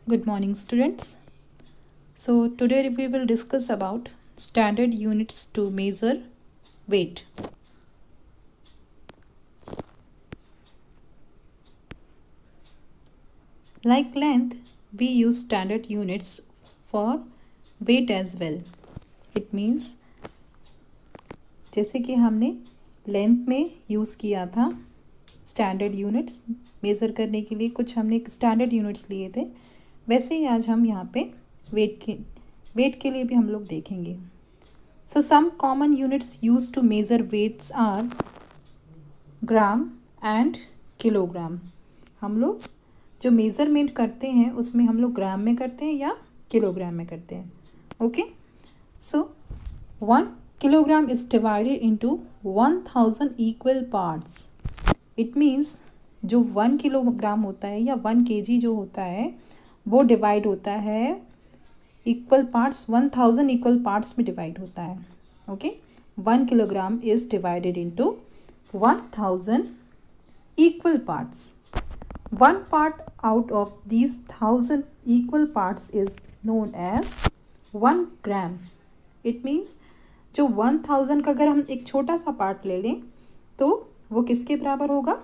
Good morning, students. So, today we will discuss about standard units to measure weight. Like length, we use standard units for weight as well. It means जैसे कि हमने length में use किया था standard units measure करने के लिए, कुछ हमने स्टैंडर्ड यूनिट्स लिए थे, वैसे ही आज हम यहाँ पे वेट के लिए भी हम लोग देखेंगे. So some common units use to measure weights are gram and kilogram. हम लोग जो मेज़रमेंट करते हैं उसमें हम लोग ग्राम में करते हैं या किलोग्राम में करते हैं. Okay, so 1 kilogram is divided into 1000 equal parts. It means जो 1 किलोग्राम होता है या 1 kg जो होता है वो डिवाइड होता है इक्वल पार्ट्स, 1000 इक्वल पार्ट्स में डिवाइड होता है. Okay, 1 kilogram is divided into 1000 equal parts. One part out of these 1000 equal parts is known as 1 gram. It means जो 1000 का अगर हम एक छोटा सा पार्ट ले लें तो वो किसके बराबर होगा?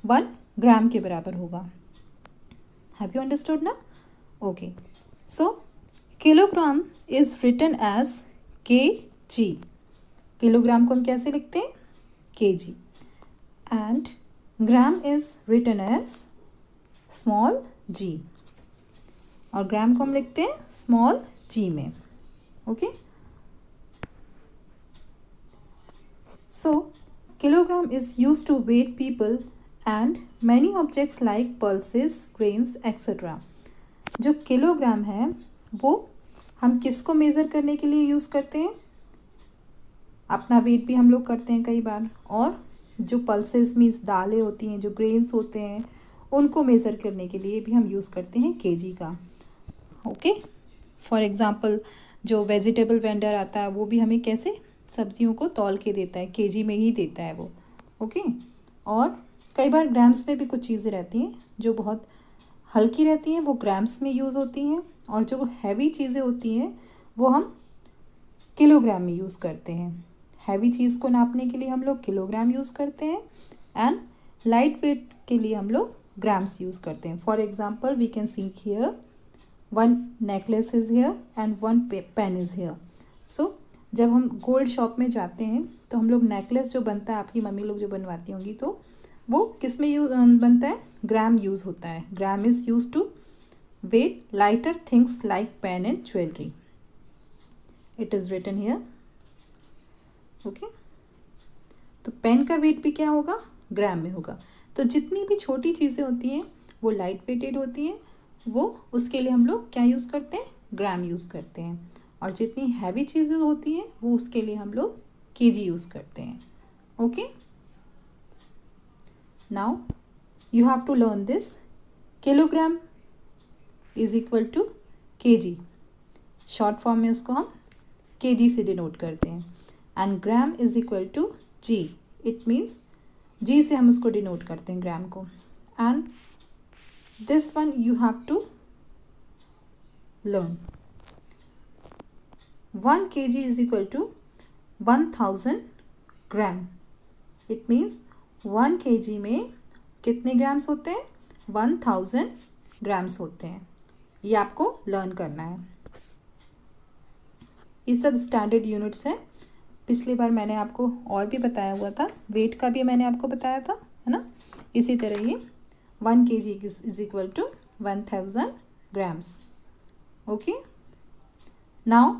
1 ग्राम के बराबर होगा. हैव यू अंडरस्टूड ना? Okay, so kilogram is written as kg. Kilogram को हम कैसे लिखते हैं? kg. And gram is written as small g. और ग्राम को हम लिखते हैं स्मॉल g में. Okay, so kilogram is used to weight people and many objects like pulses, grains, etc. जो किलोग्राम है वो हम किसको मेज़र करने के लिए यूज़ करते हैं? अपना वेट भी हम लोग करते हैं कई बार, और जो पल्सेस मीन्स दालें होती हैं, जो ग्रेन्स होते हैं, उनको मेज़र करने के लिए भी हम यूज़ करते हैं केजी का. ओके, फॉर एग्ज़ाम्पल जो वेजिटेबल वेंडर आता है वो भी हमें कैसे सब्जियों को तौल के देता है, केजी में ही देता है वो. ओके, और कई बार ग्राम्स में भी कुछ चीज़ें रहती हैं जो बहुत हल्की रहती हैं, वो ग्राम्स में यूज़ होती हैं, और जो हैवी चीज़ें होती हैं वो हम किलोग्राम में यूज़ करते हैं. हैवी चीज़ को नापने के लिए हम लोग किलोग्राम यूज़ करते हैं एंड लाइट वेट के लिए हम लोग ग्राम्स यूज़ करते हैं. For example we can see here 1 necklace is here and 1 pen is here. So जब हम गोल्ड शॉप में जाते हैं तो हम लोग नेकलेस जो बनता है, आपकी मम्मी लोग जो बनवाती होंगी, तो वो किस में यूज बनता है? ग्राम यूज़ होता है. Gram is use to weight lighter things like pen and jewellery. It is written here. Okay, तो पेन का वेट भी क्या होगा? ग्राम में होगा. तो जितनी भी छोटी चीज़ें होती हैं वो लाइट वेटेड होती हैं, वो उसके लिए हम लोग क्या यूज़ करते हैं? ग्राम यूज़ करते हैं. और जितनी हैवी चीज़ें होती हैं वो उसके लिए हम लोग केजी यूज़ करते हैं. Okay, now you have to learn this. Kilogram is equal to kg. Short form में उसको हम केजी से डिनोट करते हैं. And gram is equal to g. It means g से हम उसको डिनोट करते हैं ग्राम को. And this one you have to learn. 1 kg is equal to 1000 gram. It means 1 kg में कितने ग्राम्स होते हैं? 1000 ग्राम्स होते हैं. ये आपको लर्न करना है. ये सब स्टैंडर्ड यूनिट्स हैं. पिछली बार मैंने आपको और भी बताया हुआ था, वेट का भी मैंने आपको बताया था, है ना? इसी तरह ये 1 kg is equal to 1000 grams. Okay, now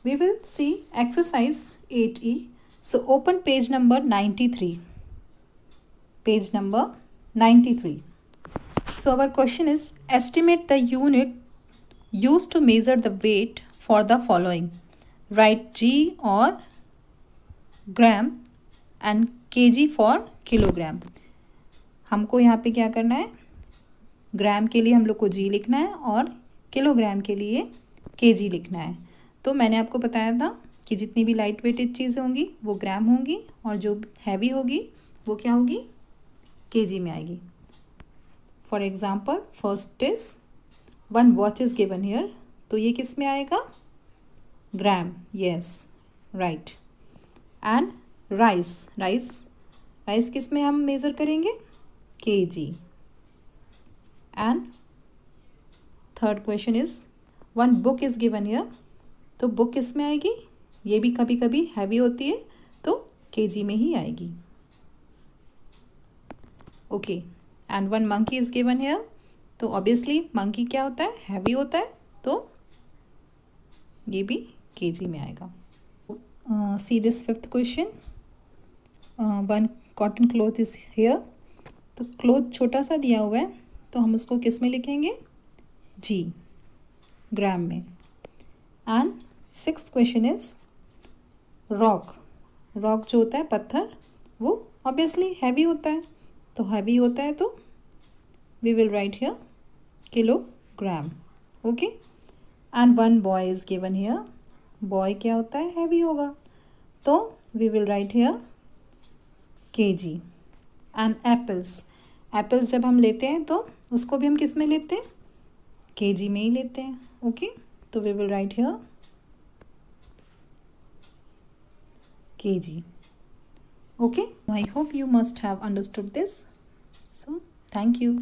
we will see exercise 8e. So open page number 93. Page number 93. So our question is, estimate the unit used to measure the weight for the following. Write G or gram and kg for kilogram. हमको यहाँ पे क्या करना है? ग्राम के लिए हम लोग को G लिखना है और किलोग्राम के लिए kg लिखना है. तो मैंने आपको बताया था कि जितनी भी लाइट वेटेड चीज़ें होंगी वो ग्राम होंगी, और जो हैवी होगी वो क्या होगी? केजी में आएगी. For example first is 1 watch is given here, तो ये किस में आएगा? ग्राम, yes, right. And rice, rice किस में हम मेज़र करेंगे? KG. And third question is 1 book is given here, तो बुक किस में आएगी? ये भी कभी कभी हैवी होती है तो केजी में ही आएगी। Okay, and 1 monkey is given here, तो ऑब्वियसली मंकी क्या होता है? हैवी होता है, तो ये भी केजी में आएगा। See this fifth question, 1 cotton cloth is here, तो क्लॉथ छोटा सा दिया हुआ है, तो हम उसको किस में लिखेंगे? जी, ग्राम में। And sixth question is rock जो होता है पत्थर, वो ऑब्वियसली हैवी होता है, तो हैवी होता है तो we will write here kilogram. Okay, and 1 boy is given here, boy क्या होता है? हैवी होगा, तो we will write here KG. And apples जब हम लेते हैं तो उसको भी हम किस में लेते हैं? केजी में ही लेते हैं। ओके, तो we will write here kg. Okay, I hope you must have understood this. So, thank you.